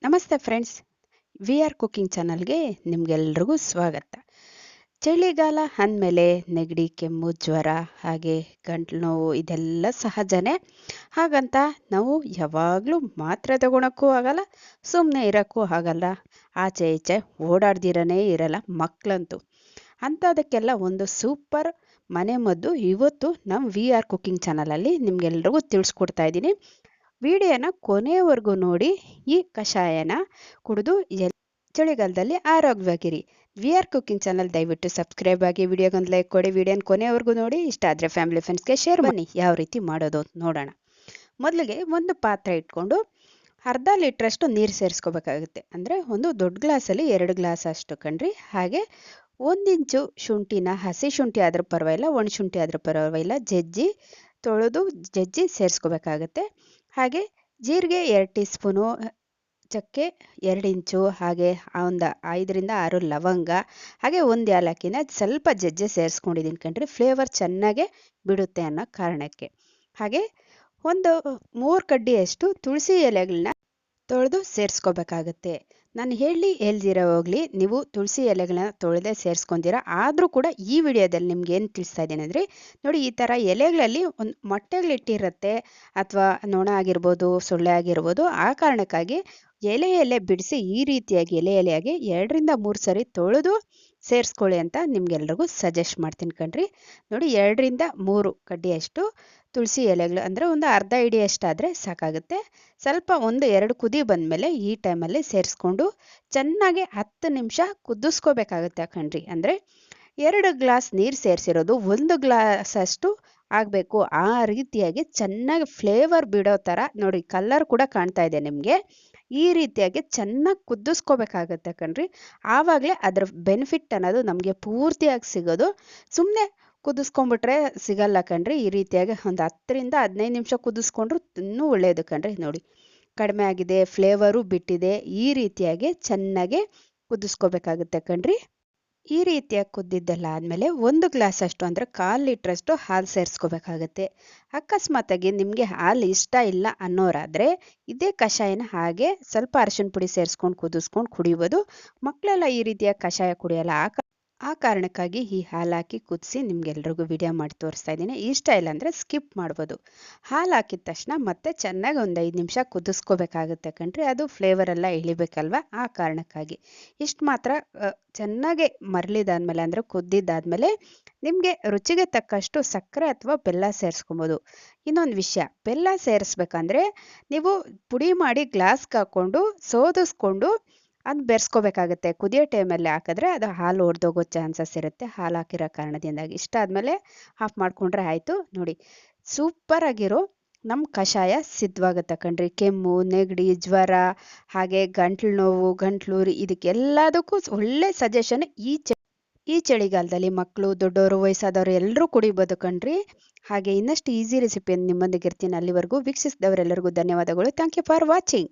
ನಮಸ್ತೆ friends, we are cooking ಚಾನಲ್ಗೆ ನಿಮಗೆಲ್ರಿಗೂ ಸ್ವಾಗತ. ಚಳಿಗಾಲ ಅಂದಮೇಲೆ ನೆಗಡಿ, ಕೆಮ್ಮು, ಜ್ವರ, ಹಾಗೆ ಗಂಟ್ಲು ನೋವು ಇದೆಲ್ಲ ಸಹಜನೇ. ಹಾಗಂತ ನಾವು ಯಾವಾಗಲೂ ಮಾತ್ರೆ ತಗೊಳಕ್ಕೂ ಆಗಲ್ಲ, ಸುಮ್ಮನೆ ಇರೋಕ್ಕೂ ಆಗಲ್ಲ. ಆಚೆ ಈಚೆ ಓಡಾಡ್ದಿರನೇ ಇರಲ್ಲ ಮಕ್ಕಳಂತೂ. ಅಂಥದಕ್ಕೆಲ್ಲ ಒಂದು ಸೂಪರ್ ಮನೆ ಮದ್ದು ಇವತ್ತು ನಮ್ಮ ವಿ ಆರ್ ಕುಕಿಂಗ್ ಚಾನಲಲ್ಲಿ ನಿಮಗೆಲ್ರಿಗೂ ತಿಳಿಸ್ಕೊಡ್ತಾ ಇದ್ದೀನಿ. ವಿಡಿಯೋನ ಕೊನೆಯವರೆಗೂ ನೋಡಿ ಈ ಕಷಾಯನ ಕುಡಿದು ಚಳಿಗಾಲದಲ್ಲಿ ಆರೋಗ್ಯವಾಗಿರಿ. ವಿ ಆರ್ ಕುಕಿಂಗ್ ಚಾನಲ್ ದಯವಿಟ್ಟು ಸಬ್ಸ್ಕ್ರೈಬ್ ಆಗಿ, ವಿಡಿಯೋಗೊಂದು ಲೈಕ್ ಕೊಡಿ, ವಿಡಿಯೋನ ಕೊನೆಯವರೆಗೂ ನೋಡಿ. ಇಷ್ಟ ಆದರೆ ಫ್ಯಾಮಿಲಿ ಫ್ರೆಂಡ್ಸ್ಗೆ ಶೇರ್ ಮಾಡಿ. ಯಾವ ರೀತಿ ಮಾಡೋದು ನೋಡೋಣ. ಮೊದಲಿಗೆ ಒಂದು ಪಾತ್ರೆ ಇಟ್ಕೊಂಡು ಅರ್ಧ ಲೀಟ್ರಷ್ಟು ನೀರು ಸೇರಿಸ್ಕೋಬೇಕಾಗುತ್ತೆ. ಅಂದರೆ ಒಂದು ದೊಡ್ಡ ಗ್ಲಾಸಲ್ಲಿ 2 ಗ್ಲಾಸ್ ಅಷ್ಟು ಕಣ್ರಿ. ಹಾಗೆ 1 ಇಂಚು ಶುಂಠಿನ, ಹಸಿ ಶುಂಠಿ ಆದರೂ ಪರವಾಗಿಲ್ಲ, ಒಣ ಶುಂಠಿ ಆದರೂ ಪರವಾಗಿಲ್ಲ, ತೊಳೆದು ಜಜ್ಜಿ ಸೇರಿಸ್ಕೋಬೇಕಾಗತ್ತೆ. ಹಾಗೆ ಜೀರಿಗೆ 2 ಟೀ ಸ್ಪೂನು, ಚಕ್ಕೆ 2 ಇಂಚು, ಹಾಗೆ ಒಂದು 5ರಿಂದ 6 ಲವಂಗ, ಹಾಗೆ 1 ಏಲಕ್ಕಿನ ಸ್ವಲ್ಪ ಜಜ್ಜಿ ಸೇರಿಸ್ಕೊಂಡಿದ್ದೀನಿ ಕಣ್ರಿ. ಫ್ಲೇವರ್ ಚೆನ್ನಾಗೆ ಬಿಡುತ್ತೆ ಅನ್ನೋ ಕಾರಣಕ್ಕೆ. ಹಾಗೆ ಒಂದು 3 ಕಡ್ಡಿಯಷ್ಟು ತುಳಸಿ ಎಲೆಗಳನ್ನ ತೊಳೆದು ಸೇರಿಸ್ಕೋಬೇಕಾಗತ್ತೆ. ನಾನು ಹೇಳ್ದಿರ ಹೋಗ್ಲಿ, ನೀವು ತುಳಸಿ ಎಲೆಗಳನ್ನ ತೊಳೆದೇ ಸೇರಿಸ್ಕೊಂತೀರ. ಆದರೂ ಕೂಡ ಈ ವಿಡಿಯೋದಲ್ಲಿ ನಿಮ್ಗೆ ಏನು ತಿಳಿಸ್ತಾ ಇದ್ದೀನಿ ಅಂದರೆ, ನೋಡಿ, ಈ ಥರ ಎಲೆಗಳಲ್ಲಿ ಒಂದು ಮೊಟ್ಟೆಗಳಿಟ್ಟಿರುತ್ತೆ, ಅಥವಾ ನೊಣ ಆಗಿರ್ಬೋದು, ಸೊಳ್ಳೆ ಆಗಿರ್ಬೋದು. ಆ ಕಾರಣಕ್ಕಾಗಿ ಎಲೆ ಬಿಡಿಸಿ ಈ ರೀತಿಯಾಗಿ ಎಲೆಯಾಗಿ 2ರಿಂದ 3 ಸರಿ ತೊಳೆದು ಸೇರಿಸ್ಕೊಳ್ಳಿ ಅಂತ ನಿಮ್ಗೆಲ್ರಿಗೂ ಸಜೆಸ್ಟ್ ಮಾಡ್ತೀನಿ ಕಣ್ರಿ. ನೋಡಿ, 2ರಿಂದ 3 ಕಡ್ಡಿಯಷ್ಟು ತುಳಸಿ ಎಲೆಗಳು, ಅಂದರೆ ಒಂದು ಅರ್ಧ ಹಿಡಿಯಷ್ಟಾದರೆ ಸಾಕಾಗುತ್ತೆ. ಸ್ವಲ್ಪ 1-2 ಕುದಿ ಬಂದಮೇಲೆ ಈ ಟೈಮಲ್ಲಿ ಸೇರಿಸ್ಕೊಂಡು ಚೆನ್ನಾಗಿ 10 ನಿಮಿಷ ಕುದಿಸ್ಕೋಬೇಕಾಗುತ್ತೆ ಕಣ್ರಿ. ಅಂದರೆ 2 ಗ್ಲಾಸ್ ನೀರು ಸೇರಿಸಿರೋದು 1 ಗ್ಲಾಸ್ ಅಷ್ಟು ಆಗಬೇಕು. ಆ ರೀತಿಯಾಗಿ ಚೆನ್ನಾಗಿ ಫ್ಲೇವರ್ ಬಿಡೋ ಥರ ನೋಡಿ, ಕಲರ್ ಕೂಡ ಕಾಣ್ತಾ ಇದೆ ನಿಮಗೆ. ಈ ರೀತಿಯಾಗಿ ಚೆನ್ನಾಗಿ ಕುದಿಸ್ಕೋಬೇಕಾಗತ್ತೆ ಕಣ್ರಿ. ಆವಾಗಲೇ ಅದರ ಬೆನಿಫಿಟ್ ಅನ್ನೋದು ನಮಗೆ ಪೂರ್ತಿಯಾಗಿ ಸಿಗೋದು. ಸುಮ್ಮನೆ ಕುದಿಸ್ಕೊಂಡ್ಬಿಟ್ರೆ ಸಿಗಲ್ಲ ಕಣ್ರಿ. ಈ ರೀತಿಯಾಗಿ ಒಂದು 10ರಿಂದ 15 ನಿಮಿಷ ಕುದಿಸ್ಕೊಂಡ್ರು ಇನ್ನೂ ಒಳ್ಳೆಯದು ಕಣ್ರಿ. ನೋಡಿ, ಕಡಿಮೆ ಆಗಿದೆ, ಫ್ಲೇವರು ಬಿಟ್ಟಿದೆ. ಈ ರೀತಿಯಾಗಿ ಚೆನ್ನಾಗಿ ಕುದಿಸ್ಕೋಬೇಕಾಗುತ್ತೆ ಕಣ್ರಿ. ಈ ರೀತಿಯಾಗಿ ಕುದ್ದಿದ್ದೆಲ್ಲ ಆದಮೇಲೆ 1 ಗ್ಲಾಸ್ ಅಷ್ಟು, ಅಂದರೆ 1/4 ಲೀಟ್ರಷ್ಟು ಹಾಲು ಸೇರಿಸ್ಕೋಬೇಕಾಗತ್ತೆ. ಅಕಸ್ಮಾತಾಗಿ ನಿಮಗೆ ಹಾಲು ಇಷ್ಟ ಇಲ್ಲ ಅನ್ನೋರಾದರೆ ಇದೇ ಕಷಾಯನ ಹಾಗೆ ಸ್ವಲ್ಪ ಅರಿಶಿನ ಪುಡಿ ಸೇರಿಸ್ಕೊಂಡು ಕುದಿಸ್ಕೊಂಡು ಕುಡಿಬೋದು. ಮಕ್ಕಳೆಲ್ಲ ಈ ರೀತಿಯ ಕಷಾಯ ಕುಡಿಯಲ್ಲ. ಆ ಕಾರಣಕ್ಕಾಗಿ ಈ ಹಾಲು ಹಾಕಿ ಕುದಿಸಿ ನಿಮ್ಗೆಲ್ರಿಗೂ ವಿಡಿಯೋ ಮಾಡಿ ತೋರಿಸ್ತಾ ಇದ್ದೀನಿ. ಇಷ್ಟ ಇಲ್ಲ ಅಂದರೆ ಸ್ಕಿಪ್ ಮಾಡ್ಬೋದು. ಹಾಲು ಹಾಕಿದ ತಕ್ಷಣ ಮತ್ತೆ ಚೆನ್ನಾಗಿ ಒಂದು 5 ನಿಮಿಷ ಕುದಿಸ್ಕೋಬೇಕಾಗುತ್ತೆ ಕಣ್ರಿ. ಅದು ಫ್ಲೇವರ್ ಎಲ್ಲ ಇಳಿಬೇಕಲ್ವ, ಆ ಕಾರಣಕ್ಕಾಗಿ. ಇಷ್ಟು ಮಾತ್ರ ಚೆನ್ನಾಗಿ ಮರಳಿದಾದ್ಮೇಲೆ, ಅಂದರೆ ಕುದ್ದಿದ್ದಾದ್ಮೇಲೆ ನಿಮಗೆ ರುಚಿಗೆ ತಕ್ಕಷ್ಟು ಸಕ್ಕರೆ ಅಥವಾ ಬೆಲ್ಲ ಸೇರಿಸ್ಕೊಬೋದು. ಇನ್ನೊಂದು ವಿಷಯ, ಬೆಲ್ಲ ಸೇರಿಸ್ಬೇಕಂದ್ರೆ ನೀವು ಪುಡಿ ಮಾಡಿ ಗ್ಲಾಸ್ಗೆ ಹಾಕ್ಕೊಂಡು ಸೋದಿಸ್ಕೊಂಡು ಅದು ಬೆರೆಸ್ಕೋಬೇಕಾಗುತ್ತೆ. ಕುದಿಯೋ ಟೈಮಲ್ಲಿ ಹಾಕಿದ್ರೆ ಅದು ಹಾಲು ಒಡೆದೋಗೋ ಚಾನ್ಸಸ್ ಇರುತ್ತೆ, ಹಾಲು ಹಾಕಿರೋ ಕಾರಣದಿಂದಾಗಿ. ಇಷ್ಟ ಆದಮೇಲೆ ಆಫ್ ಮಾಡಿಕೊಂಡ್ರೆ ಆಯಿತು. ನೋಡಿ, ಸೂಪರ್ ಆಗಿರೋ ನಮ್ಮ ಕಷಾಯ ಸಿದ್ಧವಾಗುತ್ತೆ ಕಣ್ರಿ. ಕೆಮ್ಮು, ನೆಗಡಿ, ಜ್ವರ, ಹಾಗೆ ಗಂಟ್ಲು ನೋವು, ಗಂಟ್ಲೂರಿ, ಇದಕ್ಕೆಲ್ಲದಕ್ಕೂ ಒಳ್ಳೆ ಸಜೆಷನ್. ಈ ಚಳಿಗಾಲದಲ್ಲಿ ಮಕ್ಕಳು, ದೊಡ್ಡವರು, ವಯಸ್ಸಾದವರು ಎಲ್ಲರೂ ಕುಡಿಬೋದು ಕಣ್ರಿ. ಹಾಗೆ ಇನ್ನಷ್ಟು ಈಸಿ ರೆಸಿಪಿಯನ್ನು ನಿಮ್ಮೊಂದಿಗೆ ಇರ್ತೀನಿ. ಅಲ್ಲಿವರೆಗೂ ವೀಕ್ಷಿಸಿದವರೆಲ್ಲರಿಗೂ ಧನ್ಯವಾದಗಳು. Thank you for watching.